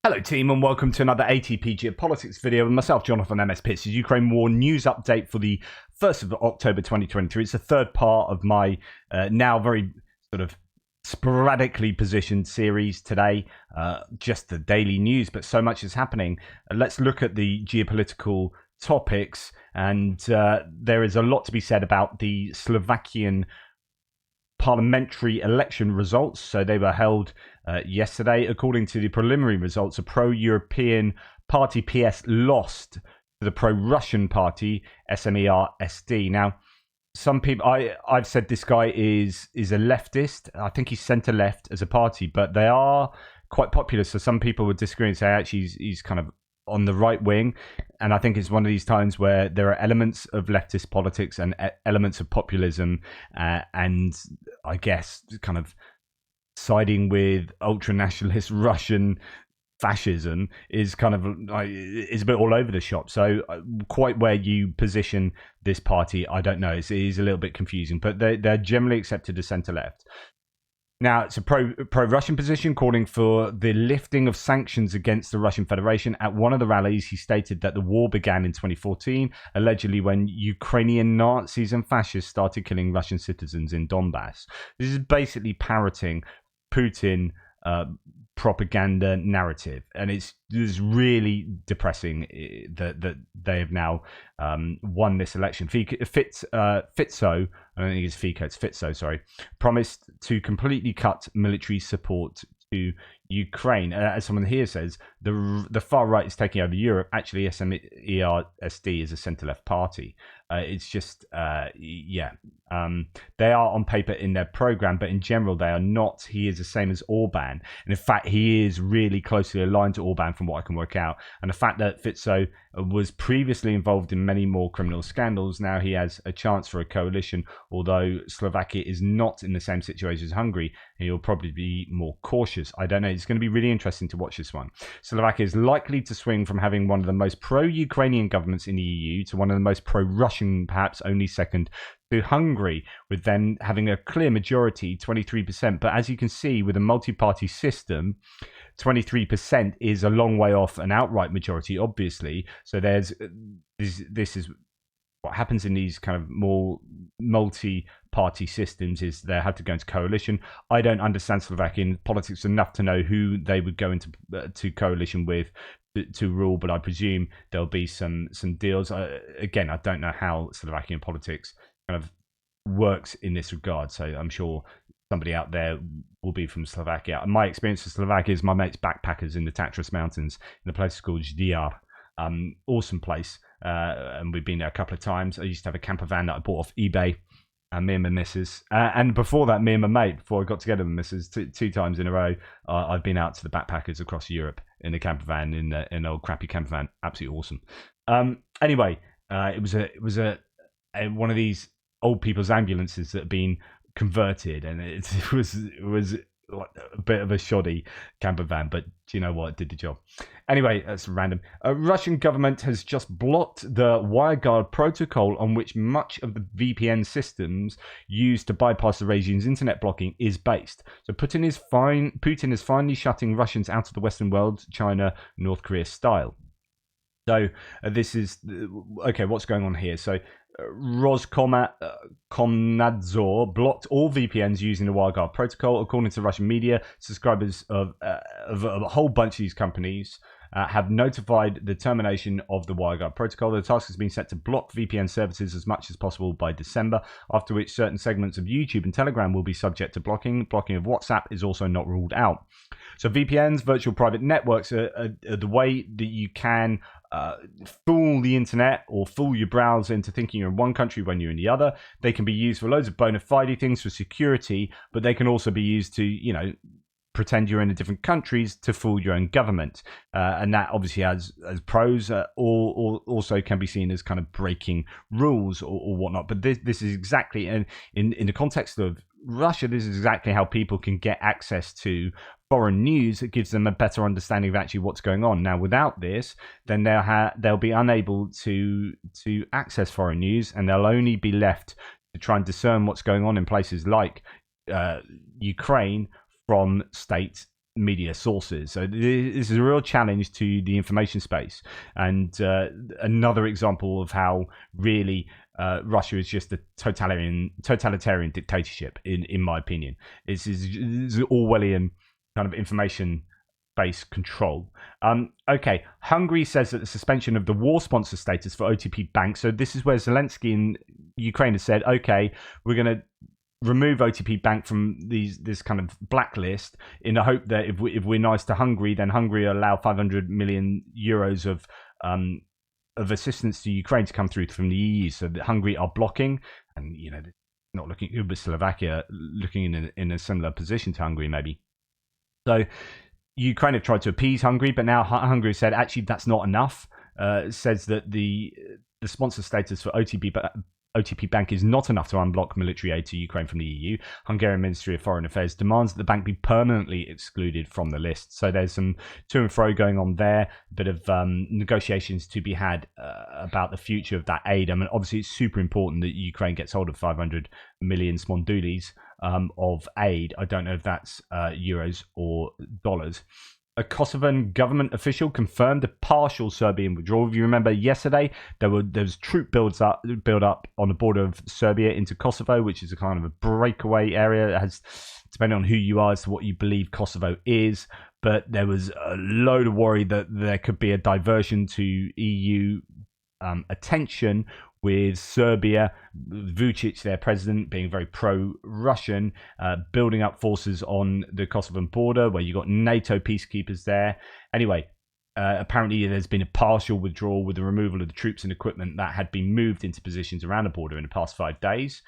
Hello team and welcome to another ATP Geopolitics video with myself, Jonathan MS Pitts, Ukraine War News Update for the 1st of October 2023. It's the third part of my now very sort of sporadically positioned series today. Just the daily news, but so much is happening. Let's look at the geopolitical topics, and there is a lot to be said about the Slovakian parliamentary election results. So they were held yesterday. According to the preliminary results, a pro-European party PS lost to the pro-Russian party SMER-SD. Now, some people, I've said this guy is a leftist. I think he's centre left as a party, but they are quite popular. So some people would disagree and say actually he's kind of on the right wing, and I think it's one of these times where there are elements of leftist politics and elements of populism, and I guess kind of siding with ultra-nationalist Russian fascism is kind of is a bit all over the shop. So quite where you position this party, I don't know. It is a little bit confusing, but they're generally accepted as centre-left. Now, it's a pro-Russian position calling for the lifting of sanctions against the Russian Federation. At one of the rallies, he stated that the war began in 2014, allegedly when Ukrainian Nazis and fascists started killing Russian citizens in Donbass. This is basically parroting Putin propaganda narrative, and it's really depressing that they have now won this election. Fitzo, I don't think it's Fico, it's Fitzo, sorry, promised to completely cut military support to Ukraine. As someone here says, the far right is taking over Europe. Actually, SMER-SD is a centre-left party. It's just, they are on paper in their programme, but in general, they are not. He is the same as Orban. And in fact, he is really closely aligned to Orban from what I can work out. And the fact that Fitzo was previously involved in many more criminal scandals, now he has a chance for a coalition, although Slovakia is not in the same situation as Hungary, and he'll probably be more cautious. I don't know. It's going to be really interesting to watch this one. Slovakia is likely to swing from having one of the most pro-Ukrainian governments in the EU to one of the most pro-Russian, perhaps only second to Hungary, with them having a clear majority, 23%. But as you can see, with a multi-party system, 23% is a long way off an outright majority, obviously. So there's this is what happens in these kind of more multi-party systems, is they have to go into coalition. I don't understand Slovakian politics enough to know who they would go into to coalition with to rule, but I presume there'll be some deals. Again, I don't know how Slovakian politics kind of works in this regard, so I'm sure somebody out there will be from Slovakia. My experience with Slovakia is my mates backpackers in the Tatras Mountains in a place called Ždiar. Awesome place, and we've been there a couple of times. I used to have a camper van that I bought off eBay, and me and my missus, and before that, me and my mate, before I got together with my missus, two times in a row, I've been out to the backpackers across Europe in a camper van, in an old crappy camper van. Absolutely awesome. Anyway, it was one of these old people's ambulances that had been converted, and it was like a bit of a shoddy camper van, but do you know what? It did the job. Anyway, that's random. Russian government has just blocked the WireGuard protocol on which much of the VPN systems used to bypass the regime's internet blocking is based. So Putin is finally shutting Russians out of the Western world, China, North Korea style. So this is okay. What's going on here? So Roskomnadzor blocked all VPNs using the WireGuard protocol. According to Russian media, subscribers of a whole bunch of these companies have notified the termination of the WireGuard protocol. The task has been set to block VPN services as much as possible by December, after which certain segments of YouTube and Telegram will be subject to blocking. Blocking of WhatsApp is also not ruled out. So VPNs, virtual private networks, are the way that you can fool the internet or fool your browser into thinking you're in one country when you're in the other. They can be used for loads of bona fide things for security, but they can also be used to, pretend you're in a different countries to fool your own government. And that obviously has pros, or also can be seen as kind of breaking rules or whatnot. But this is exactly, and in the context of Russia, this is exactly how people can get access to foreign news. It gives them a better understanding of actually what's going on. Now, without this, then they'll be unable to access foreign news, and they'll only be left to try and discern what's going on in places like Ukraine from state media sources. So this is a real challenge to the information space, and another example of how really Russia is just a totalitarian dictatorship. In my opinion, this is Orwellian kind of information-based control. Okay, Hungary says that the suspension of the war sponsor status for OTP Bank. So this is where Zelensky in Ukraine has said, okay, we're going to remove OTP Bank from this kind of blacklist in the hope that if we're nice to Hungary, then Hungary will allow 500 million euros of assistance to Ukraine to come through from the EU. So that Hungary are blocking, and not looking good, but Slovakia looking in a similar position to Hungary maybe. So Ukraine have tried to appease Hungary, but now Hungary said actually that's not enough. Says that the sponsor status for OTP Bank is not enough to unblock military aid to Ukraine from the EU. Hungarian Ministry of Foreign Affairs demands that the bank be permanently excluded from the list. So there's some to and fro going on there, a bit of negotiations to be had about the future of that aid. I mean, obviously it's super important that Ukraine gets hold of 500 million smondulis of aid. I don't know if that's euros or dollars. A Kosovan government official confirmed a partial Serbian withdrawal. If you remember yesterday, there was troop build up on the border of Serbia into Kosovo, which is a kind of a breakaway area. It has, depending on who you are, as to what you believe Kosovo is. But there was a load of worry that there could be a diversion to EU attention, with Serbia, Vucic, their president, being very pro-Russian, building up forces on the Kosovan border, where you got NATO peacekeepers there. Anyway, apparently there's been a partial withdrawal with the removal of the troops and equipment that had been moved into positions around the border in the past 5 days.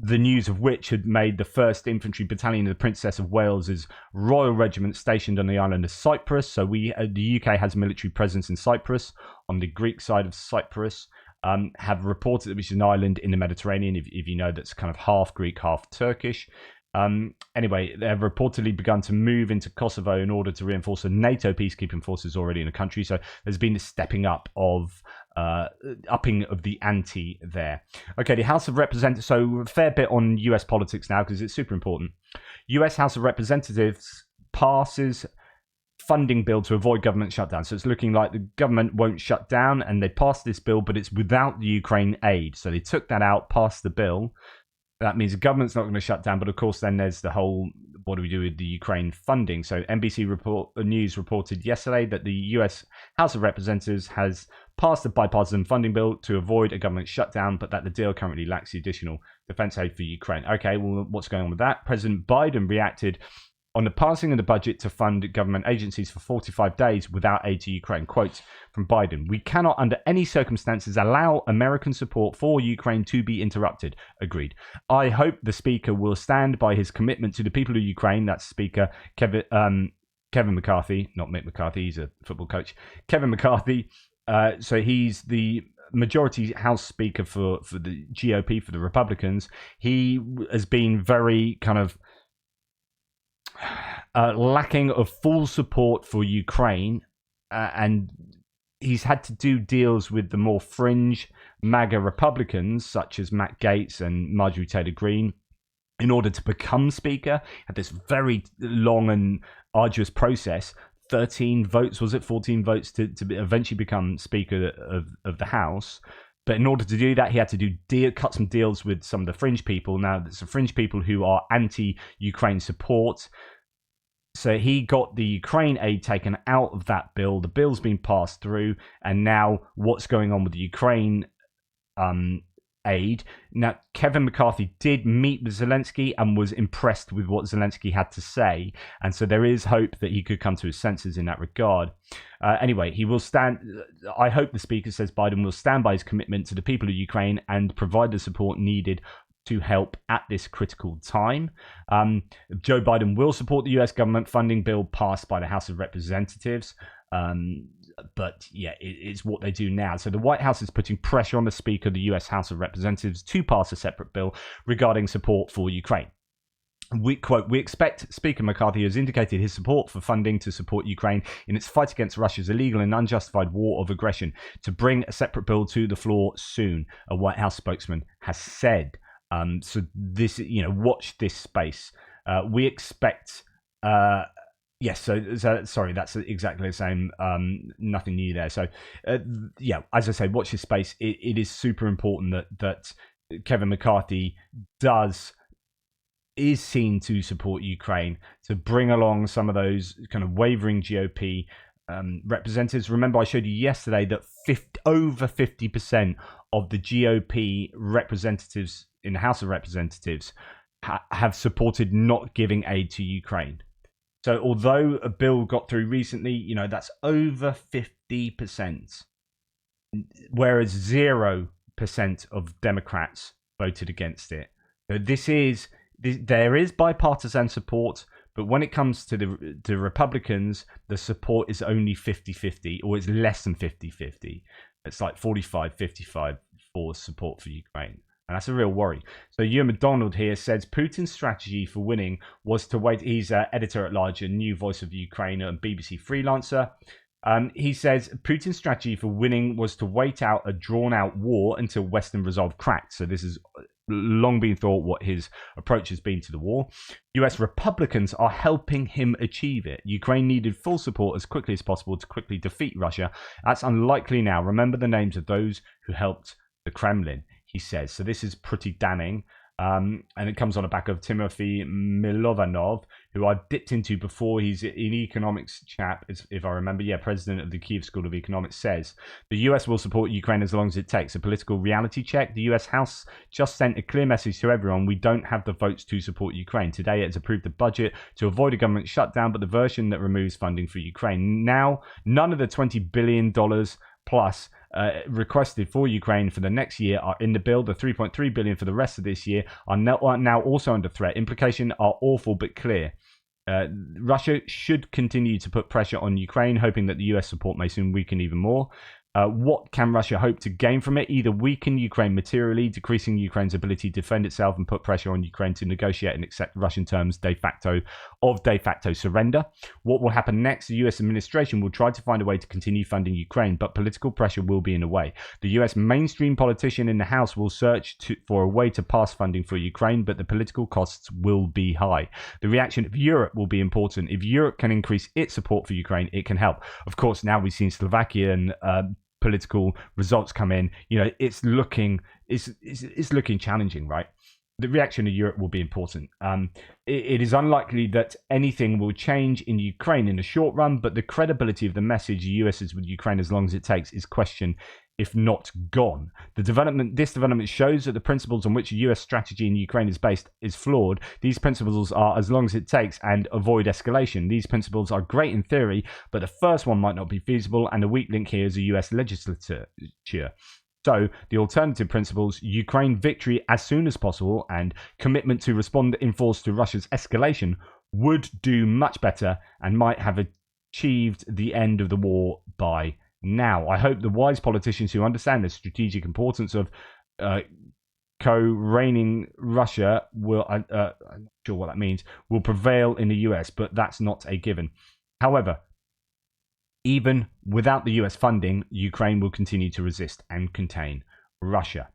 The news of which had made the 1st Infantry Battalion of the Princess of Wales's Royal Regiment stationed on the island of Cyprus. So the UK has a military presence in Cyprus, on the Greek side of Cyprus. Have reported that which is an island in the Mediterranean, if you know, that's kind of half Greek, half Turkish. Anyway, they have reportedly begun to move into Kosovo in order to reinforce the NATO peacekeeping forces already in the country. So there's been a stepping up of upping of the ante there. Okay, the House of Representatives. So a fair bit on US politics now because it's super important. US House of Representatives passes funding bill to avoid government shutdown. So it's looking like the government won't shut down, and they passed this bill, but it's without the Ukraine aid. So they took that out, passed the bill. That means the government's not going to shut down, but of course then there's the whole, what do we do with the Ukraine funding? So NBC News reported yesterday that the US House of Representatives has passed a bipartisan funding bill to avoid a government shutdown, but that the deal currently lacks the additional defense aid for Ukraine. Okay, well, what's going on with that? President Biden reacted on the passing of the budget to fund government agencies for 45 days without aid to Ukraine. Quote from Biden: "We cannot under any circumstances allow American support for Ukraine to be interrupted." Agreed. I hope the speaker will stand by his commitment to the people of Ukraine. That's Speaker Kevin McCarthy, not Mick McCarthy, he's a football coach. Kevin McCarthy. So he's the majority House Speaker for the GOP, for the Republicans. He has been very kind of lacking of full support for Ukraine, and he's had to do deals with the more fringe MAGA Republicans, such as Matt Gaetz and Marjorie Taylor Greene, in order to become Speaker. Had this very long and arduous process. 13 votes, was it 14 votes to eventually become Speaker of the House. But in order to do that, he had to cut some deals with some of the fringe people. Now, there's some fringe people who are anti-Ukraine support. So he got the Ukraine aid taken out of that bill. The bill's been passed through. And now what's going on with the Ukraine aid? Now, Kevin McCarthy did meet with Zelensky and was impressed with what Zelensky had to say. And so there is hope that he could come to his senses in that regard. Anyway, he will stand. I hope the speaker says Biden will stand by his commitment to the people of Ukraine and provide the support needed to help at this critical time. Joe Biden will support the US government funding bill passed by the House of Representatives. But yeah, it's what they do now. So the White House is putting pressure on the Speaker of the US House of Representatives to pass a separate bill regarding support for Ukraine. We expect Speaker McCarthy has indicated his support for funding to support Ukraine in its fight against Russia's illegal and unjustified war of aggression to bring a separate bill to the floor soon, a White House spokesman has said. So this, watch this space. We expect Yes, so sorry, that's exactly the same. Nothing new there. So, yeah, as I say, watch this space. It is super important that Kevin McCarthy is seen to support Ukraine, to bring along some of those kind of wavering GOP representatives. Remember, I showed you yesterday that over 50% of the GOP representatives in the House of Representatives have supported not giving aid to Ukraine. So although a bill got through recently, that's over 50%, whereas 0% of Democrats voted against it. So there is bipartisan support, but when it comes to the Republicans, the support is only 50-50, or it's less than 50-50. It's like 45-55 for support for Ukraine. And that's a real worry. So Ewan McDonald here says Putin's strategy for winning was to wait. He's editor-at-large and new voice of Ukraine and BBC freelancer. He says Putin's strategy for winning was to wait out a drawn-out war until Western resolve cracked. So this has long been thought what his approach has been to the war. US Republicans are helping him achieve it. Ukraine needed full support as quickly as possible to quickly defeat Russia. That's unlikely now. Remember the names of those who helped the Kremlin, he says. So this is pretty damning. And it comes on the back of Timothy Milovanov, who I've dipped into before. He's an economics chap, if I remember. Yeah, president of the Kiev School of Economics, says the US will support Ukraine as long as it takes. A political reality check. The US House just sent a clear message to everyone. We don't have the votes to support Ukraine. Today it has approved a budget to avoid a government shutdown, but the version that removes funding for Ukraine. Now, none of the $20 billion plus requested for Ukraine for the next year are in the bill. The $3.3 billion for the rest of this year are now also under threat. Implications are awful but clear. Russia should continue to put pressure on Ukraine, hoping that the US support may soon weaken even more. What can Russia hope to gain from it? Either weaken Ukraine materially, decreasing Ukraine's ability to defend itself and put pressure on Ukraine to negotiate and accept Russian terms de facto surrender. What will happen next? The US administration will try to find a way to continue funding Ukraine, but political pressure will be in the way. The US mainstream politician in the House will search for a way to pass funding for Ukraine, but the political costs will be high. The reaction of Europe will be important. If Europe can increase its support for Ukraine, it can help. Of course, now we've seen Slovakian political results come in. It's looking challenging, right? The reaction of Europe will be important. It is unlikely that anything will change in Ukraine in the short run, but the credibility of the message the US is with Ukraine as long as it takes is questioned, if not gone. This development shows that the principles on which a US strategy in Ukraine is based is flawed. These principles are as long as it takes and avoid escalation. These principles are great in theory, but the first one might not be feasible, and the weak link here is a US legislature. So the alternative principles, Ukraine victory as soon as possible and commitment to respond in force to Russia's escalation, would do much better and might have achieved the end of the war by now. I hope the wise politicians who understand the strategic importance of co-reigning Russia will, I'm not sure what that means, will prevail in the US, but that's not a given. However, even without the US funding, Ukraine will continue to resist and contain Russia.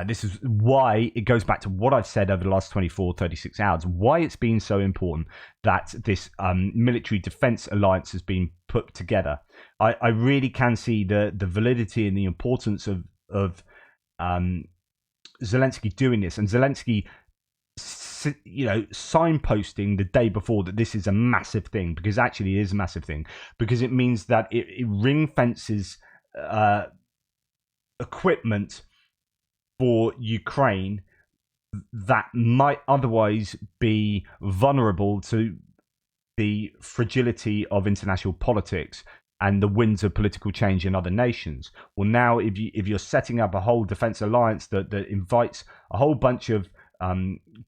This is why it goes back to what I've said over the last 36 hours, why it's been so important that this military defense alliance has been put together. I really can see the validity and the importance of Zelensky doing this, and Zelensky signposting the day before that this is a massive thing, because actually it is a massive thing, because it means that it ring fences equipment for Ukraine that might otherwise be vulnerable to the fragility of international politics and the winds of political change in other nations. Well, now if you're setting up a whole defense alliance that invites a whole bunch of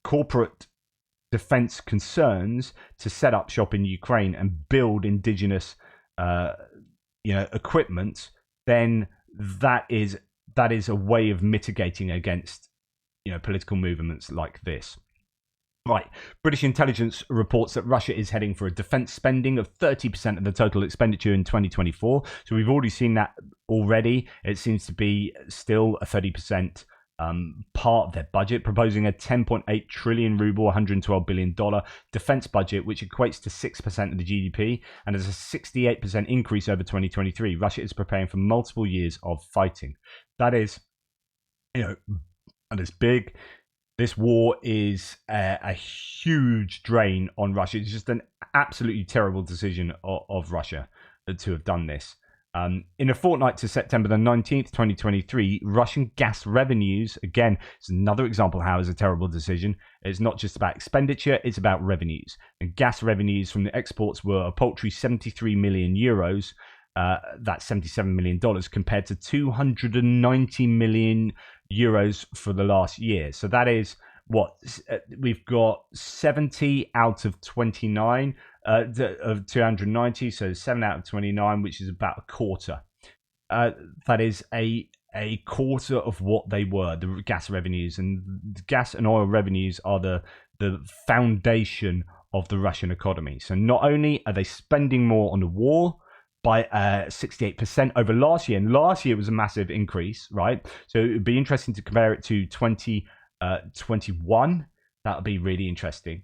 corporate defense concerns to set up shop in Ukraine and build indigenous equipment, then that is a way of mitigating against political movements like this. Right, British intelligence reports that Russia is heading for a defense spending of 30% of the total expenditure in 2024. So we've already seen that already. It seems to be still a 30% part of their budget, proposing a 10.8 trillion ruble, $112 billion defense budget, which equates to 6% of the GDP and is a 68% increase over 2023. Russia is preparing for multiple years of fighting. That is, and it's big. This war is a huge drain on Russia. It's just an absolutely terrible decision of Russia to have done this. In a fortnight to September the 19th, 2023, Russian gas revenues, again, it's another example of how it's a terrible decision. It's not just about expenditure, it's about revenues. And gas revenues from the exports were a paltry 73 million euros. That's $77 million compared to 290 million euros for the last year. So that is what we've got 70 out of 29 of 290, so 7 out of 29, which is about a quarter. That is a quarter of what they were, the gas revenues. And the gas and oil revenues are the foundation of the Russian economy. So not only are they spending more on the war by 68% over last year, and last year was a massive increase, right? So it would be interesting to compare it to 2021. That would be really interesting.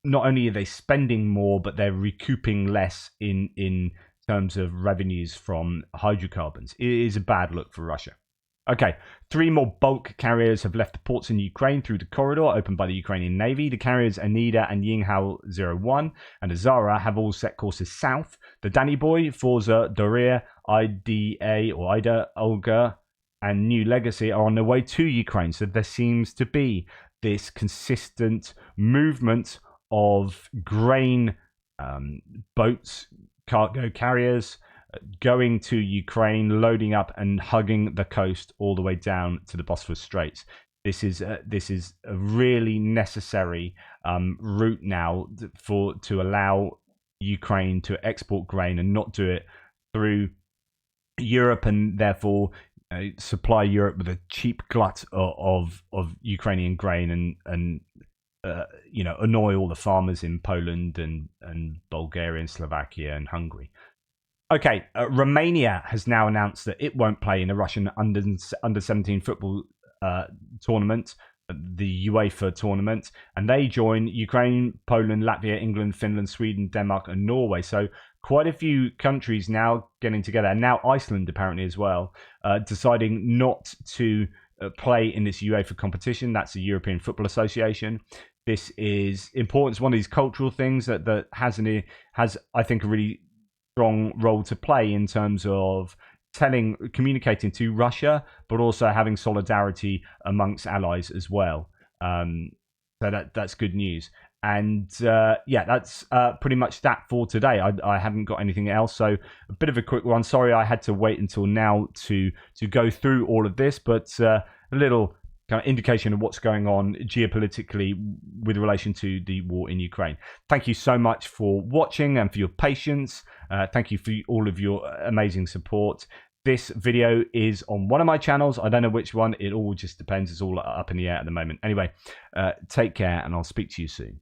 Not only are they spending more, but they're recouping less in terms of revenues from hydrocarbons. It is a bad look for Russia. Okay, 3 more bulk carriers have left the ports in Ukraine through the corridor opened by the Ukrainian Navy. The carriers Anida and Yinghao 01 and Azara have all set courses south. The Danny Boy, Forza, Doria, Ida, Olga, and New Legacy are on their way to Ukraine. So there seems to be this consistent movement of grain boats, cargo carriers, going to Ukraine, loading up and hugging the coast all the way down to the Bosphorus Straits. This is a really necessary route now to allow Ukraine to export grain and not do it through Europe, and therefore supply Europe with a cheap glut of Ukrainian grain and annoy all the farmers in Poland and Bulgaria and Slovakia and Hungary. Okay, Romania has now announced that it won't play in the Russian under 17 football tournament, the UEFA tournament, and they join Ukraine, Poland, Latvia, England, Finland, Sweden, Denmark, and Norway. So quite a few countries now getting together, and now Iceland apparently as well, deciding not to play in this UEFA competition. That's the European Football Association. This is important. It's one of these cultural things that has I think a really strong role to play in terms of communicating to Russia, but also having solidarity amongst allies as well. So that's good news. And that's pretty much that for today. I haven't got anything else, so a bit of a quick one. Sorry I had to wait until now to go through all of this, but a little kind of indication of what's going on geopolitically with relation to the war in Ukraine. Thank you so much for watching and for your patience. Thank you for all of your amazing support. This video is on one of my channels. I don't know which one. It all just depends. It's all up in the air at the moment. Anyway, take care, and I'll speak to you soon.